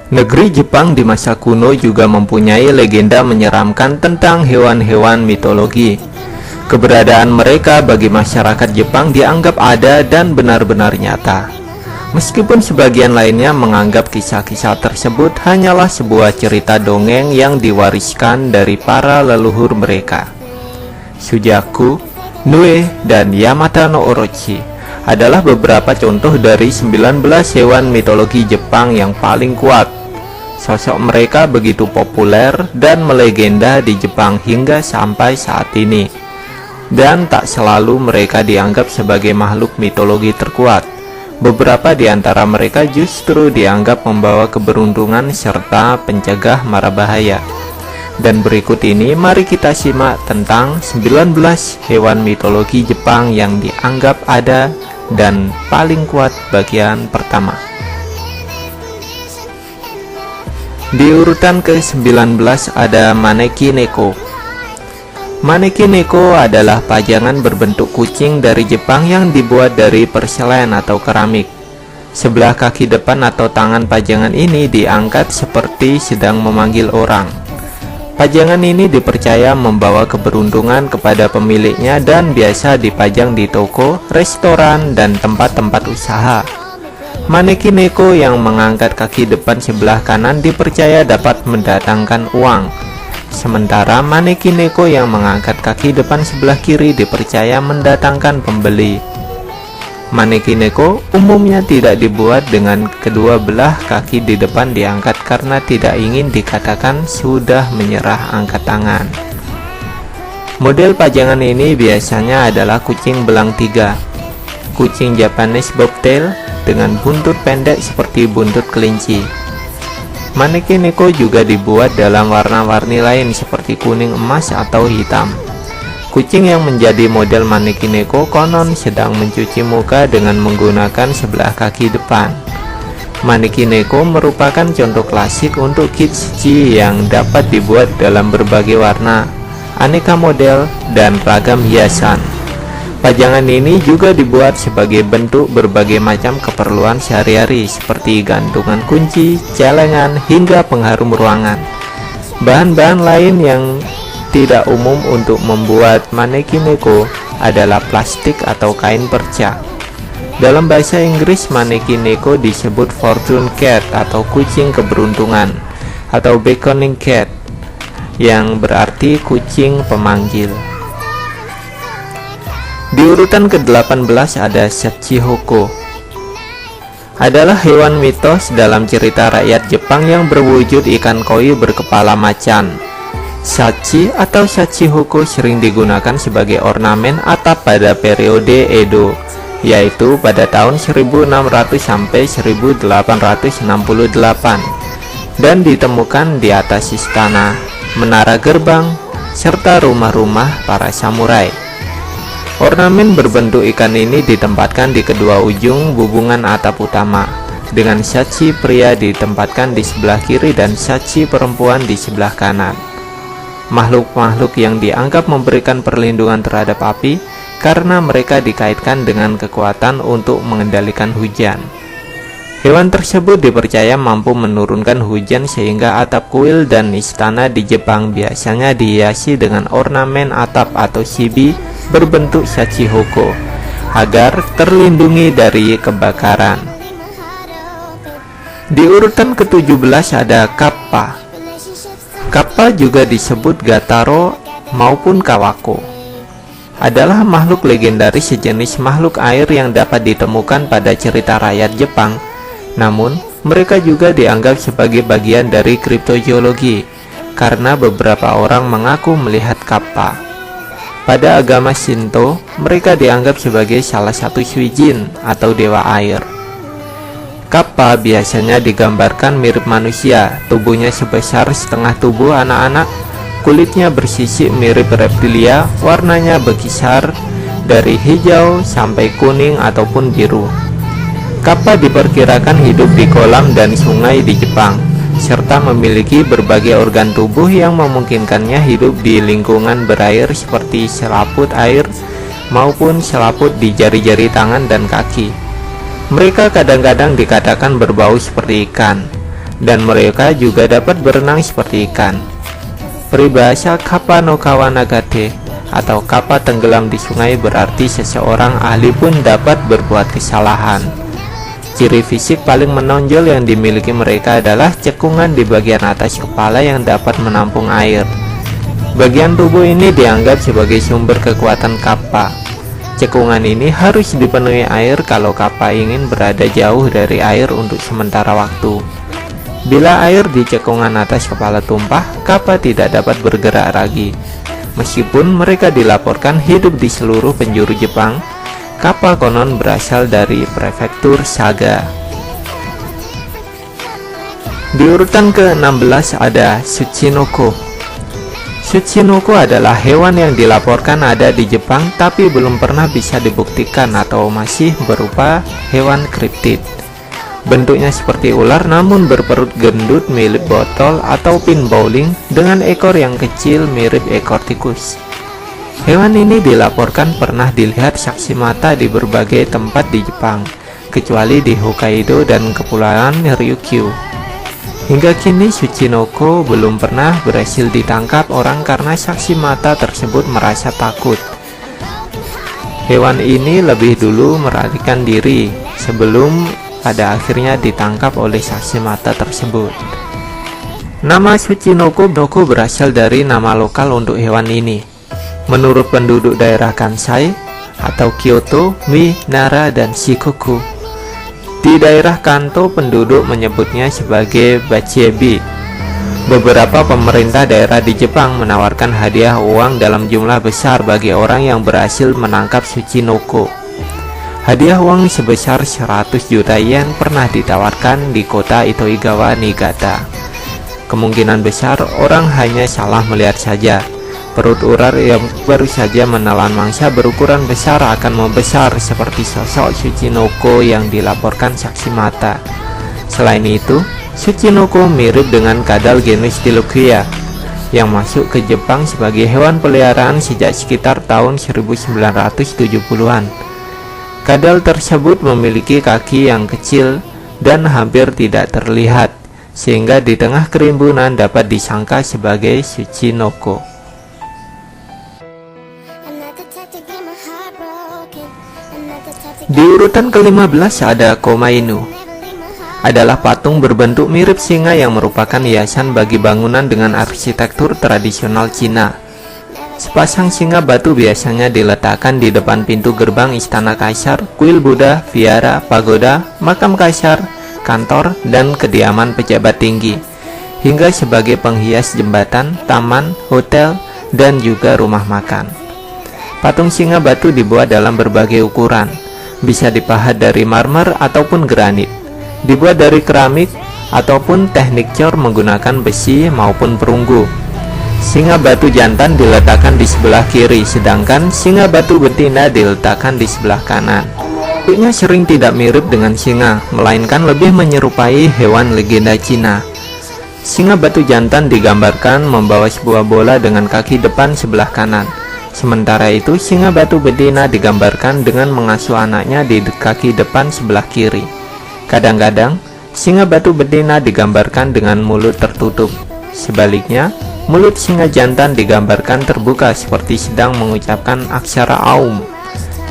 Negeri Jepang di masa kuno juga mempunyai legenda menyeramkan tentang hewan-hewan mitologi. Keberadaan mereka bagi masyarakat Jepang dianggap ada dan benar-benar nyata. Meskipun sebagian lainnya menganggap kisah-kisah tersebut hanyalah sebuah cerita dongeng yang diwariskan dari para leluhur mereka. Sujaku, Nue, dan Yamata no Orochi adalah beberapa contoh dari 19 hewan mitologi Jepang yang paling kuat. Sosok mereka begitu populer dan melegenda di Jepang hingga sampai saat ini. Dan tak selalu mereka dianggap sebagai makhluk mitologi terkuat. Beberapa di antara mereka justru dianggap membawa keberuntungan serta pencegah mara bahaya. Dan berikut ini mari kita simak tentang 19 hewan mitologi Jepang yang dianggap ada dan paling kuat bagian pertama. Di urutan ke-19 ada Maneki Neko. Maneki Neko adalah pajangan berbentuk kucing dari Jepang yang dibuat dari porselen atau keramik. Sebelah kaki depan atau tangan pajangan ini diangkat seperti sedang memanggil orang. Pajangan ini dipercaya membawa keberuntungan kepada pemiliknya dan biasa dipajang di toko, restoran, dan tempat-tempat usaha. Maneki Neko yang mengangkat kaki depan sebelah kanan dipercaya dapat mendatangkan uang. Sementara Maneki Neko yang mengangkat kaki depan sebelah kiri dipercaya mendatangkan pembeli. Maneki Neko umumnya tidak dibuat dengan kedua belah kaki di depan diangkat karena tidak ingin dikatakan sudah menyerah angkat tangan. Model pajangan ini biasanya adalah kucing belang tiga, kucing Japanese bobtail dengan buntut pendek seperti buntut kelinci. Maneki Neko juga dibuat dalam warna-warni lain seperti kuning emas atau hitam. Kucing yang menjadi model Maneki Neko konon sedang mencuci muka dengan menggunakan sebelah kaki depan. Maneki Neko merupakan contoh klasik untuk kitsuchi yang dapat dibuat dalam berbagai warna, aneka model, dan ragam hiasan. Pajangan ini juga dibuat sebagai bentuk berbagai macam keperluan sehari-hari seperti gantungan kunci, celengan, hingga pengharum ruangan. Bahan-bahan lain yang tidak umum untuk membuat Maneki Neko adalah plastik atau kain perca. Dalam bahasa Inggris, Maneki Neko disebut fortune cat atau kucing keberuntungan atau beckoning cat yang berarti kucing pemanggil. Di urutan ke-18 ada Shachihoko. Adalah hewan mitos dalam cerita rakyat Jepang yang berwujud ikan koi berkepala macan. Shachi atau Shachihoko sering digunakan sebagai ornamen atap pada periode Edo, yaitu pada tahun 1600 sampai 1868, dan ditemukan di atas istana, menara gerbang, serta rumah-rumah para samurai. Ornamen berbentuk ikan ini ditempatkan di kedua ujung bubungan atap utama, dengan shachi pria ditempatkan di sebelah kiri dan shachi perempuan di sebelah kanan. Makhluk-makhluk yang dianggap memberikan perlindungan terhadap api karena mereka dikaitkan dengan kekuatan untuk mengendalikan hujan. Hewan tersebut dipercaya mampu menurunkan hujan sehingga atap kuil dan istana di Jepang biasanya dihiasi dengan ornamen atap atau shibi berbentuk Shachihoko agar terlindungi dari kebakaran. Di urutan ke-17 ada Kappa. Kappa juga disebut Gataro maupun Kawako. Adalah makhluk legendaris sejenis makhluk air yang dapat ditemukan pada cerita rakyat Jepang. Namun, mereka juga dianggap sebagai bagian dari kriptozoologi karena beberapa orang mengaku melihat Kappa. Pada agama Shinto, mereka dianggap sebagai salah satu suijin atau dewa air. Kappa biasanya digambarkan mirip manusia, tubuhnya sebesar setengah tubuh anak-anak, kulitnya bersisik mirip reptilia, warnanya berkisar dari hijau sampai kuning ataupun biru. Kappa diperkirakan hidup di kolam dan sungai di Jepang, serta memiliki berbagai organ tubuh yang memungkinkannya hidup di lingkungan berair seperti selaput air maupun selaput di jari-jari tangan dan kaki. Mereka kadang-kadang dikatakan berbau seperti ikan. dan mereka juga dapat berenang seperti ikan. Peribahasa kappa no kawa nagate atau kappa tenggelam di sungai berarti seseorang ahli pun dapat berbuat kesalahan. Ciri fisik paling menonjol yang dimiliki mereka adalah cekungan di bagian atas kepala yang dapat menampung air. Bagian tubuh ini dianggap sebagai sumber kekuatan kappa. Cekungan ini harus dipenuhi air kalau kappa ingin berada jauh dari air untuk sementara waktu. Bila air di cekungan atas kepala tumpah, kappa tidak dapat bergerak lagi. Meskipun mereka dilaporkan hidup di seluruh penjuru Jepang, kappa konon berasal dari prefektur Saga. Di urutan ke-16 ada Tsuchinoko. Tsuchinoko adalah hewan yang dilaporkan ada di Jepang tapi belum pernah bisa dibuktikan atau masih berupa hewan kriptid. Bentuknya seperti ular namun berperut gendut mirip botol atau pin bowling dengan ekor yang kecil mirip ekor tikus. Hewan ini dilaporkan pernah dilihat saksi mata di berbagai tempat di Jepang, kecuali di Hokkaido dan Kepulauan Ryukyu. Hingga kini Tsuchinoko belum pernah berhasil ditangkap orang karena saksi mata tersebut merasa takut. Hewan ini lebih dulu melarikan diri sebelum pada akhirnya ditangkap oleh saksi mata tersebut. Nama Tsuchinoko berasal dari nama lokal untuk hewan ini. Menurut penduduk daerah Kansai atau Kyoto, Mie, Nara, dan Shikoku. Di daerah Kanto penduduk menyebutnya sebagai bachebi. Beberapa pemerintah daerah di Jepang menawarkan hadiah uang dalam jumlah besar bagi orang yang berhasil menangkap Tsuchinoko. Hadiah uang sebesar 100 juta yen pernah ditawarkan di kota Itoigawa, Niigata. Kemungkinan besar orang hanya salah melihat saja. Perut ular yang baru saja menelan mangsa berukuran besar akan membesar seperti sosok Tsuchinoko yang dilaporkan saksi mata. Selain itu, Tsuchinoko mirip dengan kadal genus Dilokia yang masuk ke Jepang sebagai hewan peliharaan sejak sekitar tahun 1970-an. Kadal tersebut memiliki kaki yang kecil dan hampir tidak terlihat, sehingga di tengah kerimbunan dapat disangka sebagai Tsuchinoko. Di urutan ke-15 ada Komainu. Adalah patung berbentuk mirip singa yang merupakan hiasan bagi bangunan dengan arsitektur tradisional Cina. Sepasang singa batu biasanya diletakkan di depan pintu gerbang istana kaisar, kuil Buddha, vihara, pagoda, makam kaisar, kantor, dan kediaman pejabat tinggi, hingga sebagai penghias jembatan, taman, hotel, dan juga rumah makan. Patung singa batu dibuat dalam berbagai ukuran, bisa dipahat dari marmer ataupun granit, dibuat dari keramik ataupun teknik cor menggunakan besi maupun perunggu. Singa batu jantan diletakkan di sebelah kiri, sedangkan singa batu betina diletakkan di sebelah kanan. Bentuknya sering tidak mirip dengan singa, melainkan lebih menyerupai hewan legenda Cina. Singa batu jantan digambarkan membawa sebuah bola dengan kaki depan sebelah kanan. Sementara itu, singa batu betina digambarkan dengan mengasuh anaknya di kaki depan sebelah kiri. Kadang-kadang, singa batu betina digambarkan dengan mulut tertutup. Sebaliknya, mulut singa jantan digambarkan terbuka seperti sedang mengucapkan aksara Aum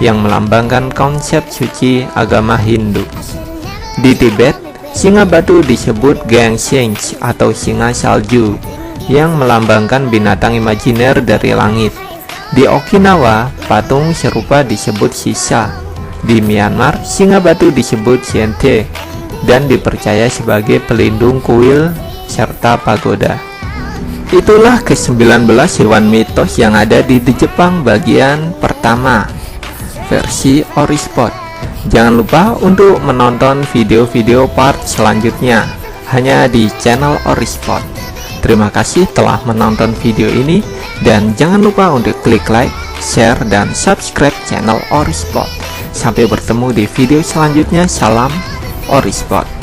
yang melambangkan konsep suci agama Hindu. Di Tibet, singa batu disebut Gangseng atau singa salju yang melambangkan binatang imajiner dari langit. Di Okinawa, patung serupa disebut Sisa. Di Myanmar, singa batu disebut Siente dan dipercaya sebagai pelindung kuil serta pagoda. Itulah ke-19 hewan mitos yang ada di Jepang bagian pertama, versi Orispot. Jangan lupa untuk menonton video-video part selanjutnya hanya di channel Orispot. Terima kasih telah menonton video ini, dan jangan lupa untuk klik like, share, dan subscribe channel Orispot. Sampai bertemu di video selanjutnya. Salam Orispot.